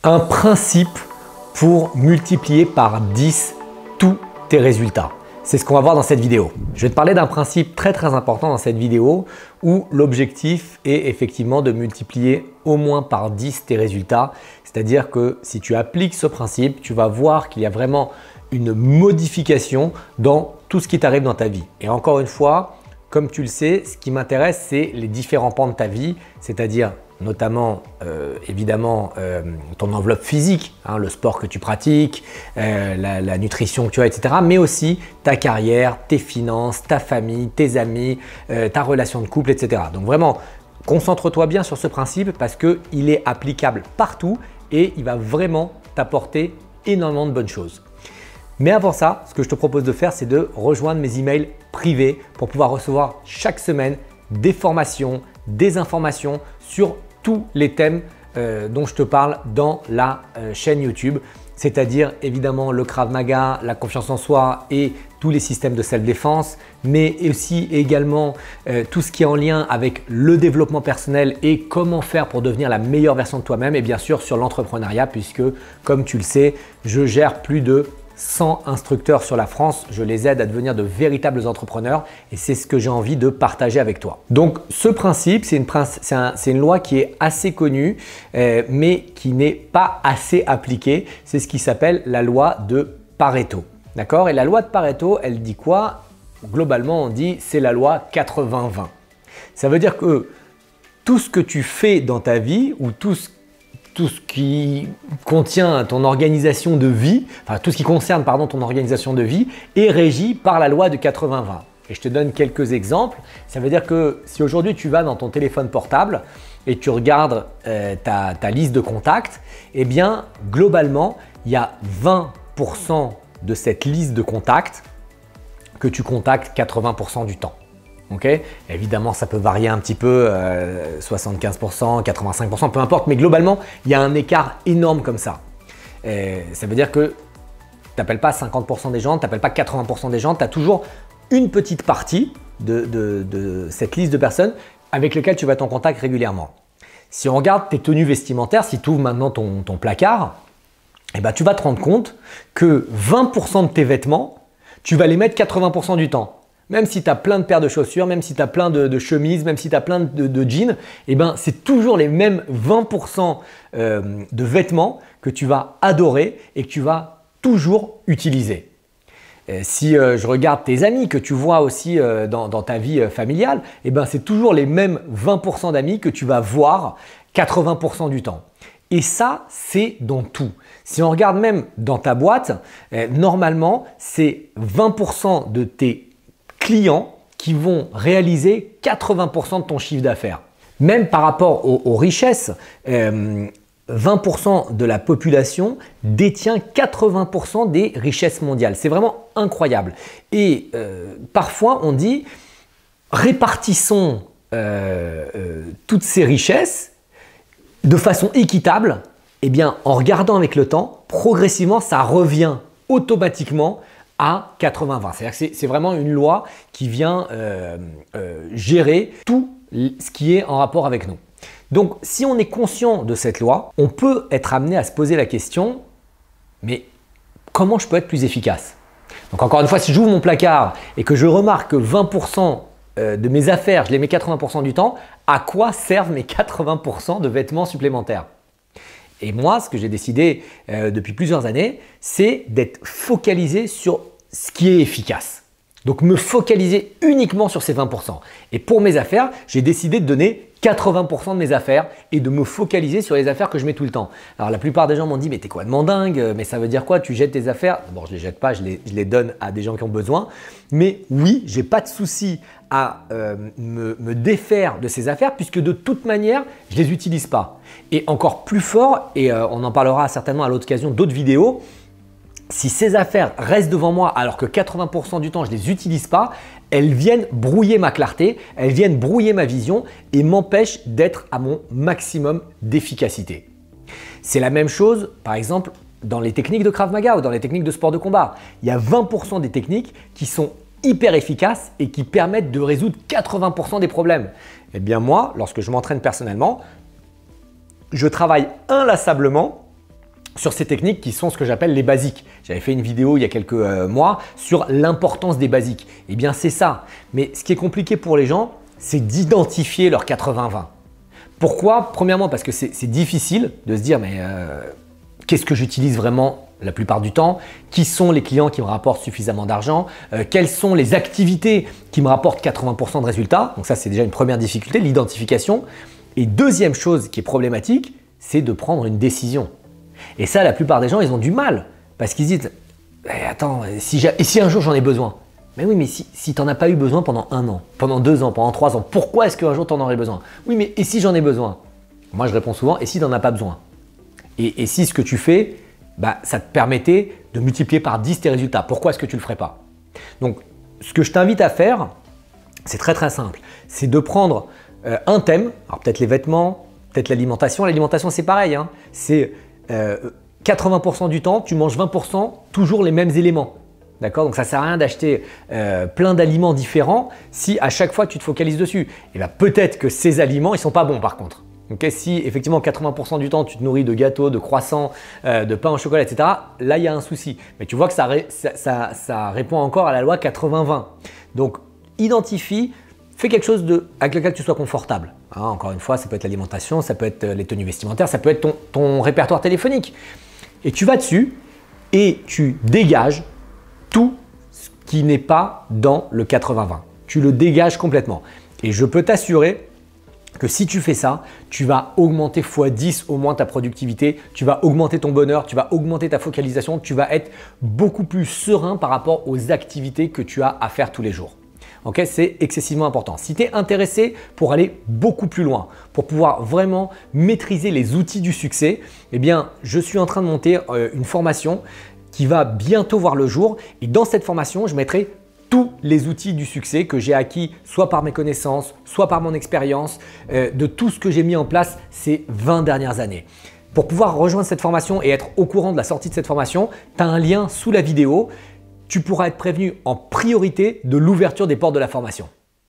Un principe pour multiplier par 10 tous tes résultats. C'est ce qu'on va voir dans cette vidéo. Je vais te parler d'un principe très important dans cette vidéo où l'objectif est effectivement de multiplier au moins par 10 tes résultats. C'est-à-dire que si tu appliques ce principe, tu vas voir qu'il y a vraiment une modification dans tout ce qui t'arrive dans ta vie. Et encore une fois, comme tu le sais, ce qui m'intéresse, c'est les différents pans de ta vie, c'est-à-dire notamment évidemment ton enveloppe physique, hein, le sport que tu pratiques, la nutrition que tu as, etc. Mais aussi ta carrière, tes finances, ta famille, tes amis, ta relation de couple, etc. Donc vraiment, concentre-toi bien sur ce principe parce qu'il est applicable partout et il va vraiment t'apporter énormément de bonnes choses. Mais avant ça, ce que je te propose de faire, c'est de rejoindre mes emails privés pour pouvoir recevoir chaque semaine des formations, des informations sur tous les thèmes dont je te parle dans la chaîne YouTube, c'est-à-dire évidemment le Krav Maga, la confiance en soi et tous les systèmes de self-défense, mais aussi également tout ce qui est en lien avec le développement personnel et comment faire pour devenir la meilleure version de toi-même et bien sûr sur l'entrepreneuriat puisque comme tu le sais, je gère plus de 100 instructeurs sur la France, je les aide à devenir de véritables entrepreneurs et c'est ce que j'ai envie de partager avec toi. Donc ce principe, c'est une loi qui est assez connue mais qui n'est pas assez appliquée. C'est ce qui s'appelle la loi de Pareto. D'accord? Et la loi de Pareto, elle dit quoi? Globalement, on dit c'est la loi 80-20. Ça veut dire que tout ce que tu fais dans ta vie ou tout ce qui contient ton organisation de vie, enfin tout ce qui concerne ton organisation de vie est régi par la loi de 80-20. Et je te donne quelques exemples. Ça veut dire que si aujourd'hui tu vas dans ton téléphone portable et tu regardes ta liste de contacts, eh bien globalement, il y a 20% de cette liste de contacts que tu contactes 80% du temps. Okay. Évidemment, ça peut varier un petit peu, 75%, 85%, peu importe, mais globalement, il y a un écart énorme comme ça. Ça veut dire que tu n'appelles pas 50% des gens, tu n'appelles pas 80% des gens, tu as toujours une petite partie de cette liste de personnes avec lesquelles tu vas être en contact régulièrement. Si on regarde tes tenues vestimentaires, si tu ouvres maintenant ton placard, eh ben, tu vas te rendre compte que 20% de tes vêtements, tu vas les mettre 80% du temps. Même si tu as plein de paires de chaussures, même si tu as plein de chemises, même si tu as plein de jeans, eh ben, c'est toujours les mêmes 20% de vêtements que tu vas adorer et que tu vas toujours utiliser. Si je regarde tes amis que tu vois aussi dans ta vie familiale, eh ben, c'est toujours les mêmes 20% d'amis que tu vas voir 80% du temps. Et ça, c'est dans tout. Si on regarde même dans ta boîte, normalement, c'est 20% de tes clients qui vont réaliser 80% de ton chiffre d'affaires. Même par rapport aux richesses, 20% de la population détient 80% des richesses mondiales. C'est vraiment incroyable. Et parfois, on dit répartissons toutes ces richesses de façon équitable. Eh bien, en regardant avec le temps, progressivement, ça revient automatiquement à 80-20. C'est-à-dire que c'est vraiment une loi qui vient gérer tout ce qui est en rapport avec nous. Donc, si on est conscient de cette loi, on peut être amené à se poser la question, mais comment je peux être plus efficace? Donc, encore une fois, si j'ouvre mon placard et que je remarque que 20% de mes affaires, je les mets 80% du temps, à quoi servent mes 80% de vêtements supplémentaires? Et moi, ce que j'ai décidé depuis plusieurs années, c'est d'être focalisé sur ce qui est efficace. Donc, me focaliser uniquement sur ces 20%. Et pour mes affaires, j'ai décidé de donner 80% de mes affaires et de me focaliser sur les affaires que je mets tout le temps. Alors, la plupart des gens m'ont dit « mais t'es complètement dingue, mais ça veut dire quoi? Tu jettes tes affaires ?» Bon, je ne les jette pas, je les donne à des gens qui ont besoin. Mais oui, j'ai pas de souci à me défaire de ces affaires puisque de toute manière, je ne les utilise pas. Et encore plus fort, et on en parlera certainement à l'occasion d'autres vidéos, si ces affaires restent devant moi alors que 80% du temps je ne les utilise pas, elles viennent brouiller ma clarté, elles viennent brouiller ma vision et m'empêchent d'être à mon maximum d'efficacité. C'est la même chose par exemple dans les techniques de Krav Maga ou dans les techniques de sport de combat. Il y a 20% des techniques qui sont hyper efficaces et qui permettent de résoudre 80% des problèmes. Eh bien moi, lorsque je m'entraîne personnellement, je travaille inlassablement sur ces techniques qui sont ce que j'appelle les basiques. J'avais fait une vidéo il y a quelques mois sur l'importance des basiques. Eh bien, c'est ça. Mais ce qui est compliqué pour les gens, c'est d'identifier leur 80-20. Pourquoi? Premièrement, parce que c'est difficile de se dire mais qu'est-ce que j'utilise vraiment la plupart du temps? Qui sont les clients qui me rapportent suffisamment d'argent? Quelles sont les activités qui me rapportent 80% de résultats? Donc ça, c'est déjà une première difficulté, l'identification. Et deuxième chose qui est problématique, c'est de prendre une décision. Et ça, la plupart des gens, ils ont du mal parce qu'ils disent attends, si un jour j'en ai besoin? Mais oui, mais si tu n'en as pas eu besoin pendant 1 an, pendant 2 ans, pendant 3 ans, pourquoi est-ce qu'un jour tu en aurais besoin? Oui, mais et si j'en ai besoin? Moi, je réponds souvent, et si tu n'en as pas besoin? Et si ce que tu fais, ça te permettait de multiplier par 10 tes résultats, pourquoi est-ce que tu ne le ferais pas? Donc, ce que je t'invite à faire, c'est très très simple. C'est de prendre un thème, alors peut-être les vêtements, peut-être l'alimentation. L'alimentation, c'est pareil, hein. C'est 80% du temps, tu manges 20% toujours les mêmes éléments. D'accord? Donc ça ne sert à rien d'acheter plein d'aliments différents si à chaque fois tu te focalises dessus. Et peut-être que ces aliments, ils ne sont pas bons par contre. Okay? Si effectivement 80% du temps tu te nourris de gâteaux, de croissants, de pain au chocolat, etc., là il y a un souci. Mais tu vois que ça répond encore à la loi 80-20. Donc identifie, fais quelque chose avec lequel tu sois confortable. Hein, encore une fois, ça peut être l'alimentation, ça peut être les tenues vestimentaires, ça peut être ton répertoire téléphonique. Et tu vas dessus et tu dégages tout ce qui n'est pas dans le 80-20. Tu le dégages complètement. Et je peux t'assurer que si tu fais ça, tu vas augmenter x10 au moins ta productivité, tu vas augmenter ton bonheur, tu vas augmenter ta focalisation, tu vas être beaucoup plus serein par rapport aux activités que tu as à faire tous les jours. Okay, c'est excessivement important. Si tu es intéressé pour aller beaucoup plus loin, pour pouvoir vraiment maîtriser les outils du succès, eh bien, je suis en train de monter une formation qui va bientôt voir le jour. Et dans cette formation, je mettrai tous les outils du succès que j'ai acquis, soit par mes connaissances, soit par mon expérience, de tout ce que j'ai mis en place ces 20 dernières années. Pour pouvoir rejoindre cette formation et être au courant de la sortie de cette formation, tu as un lien sous la vidéo. Tu pourras être prévenu en priorité de l'ouverture des portes de la formation.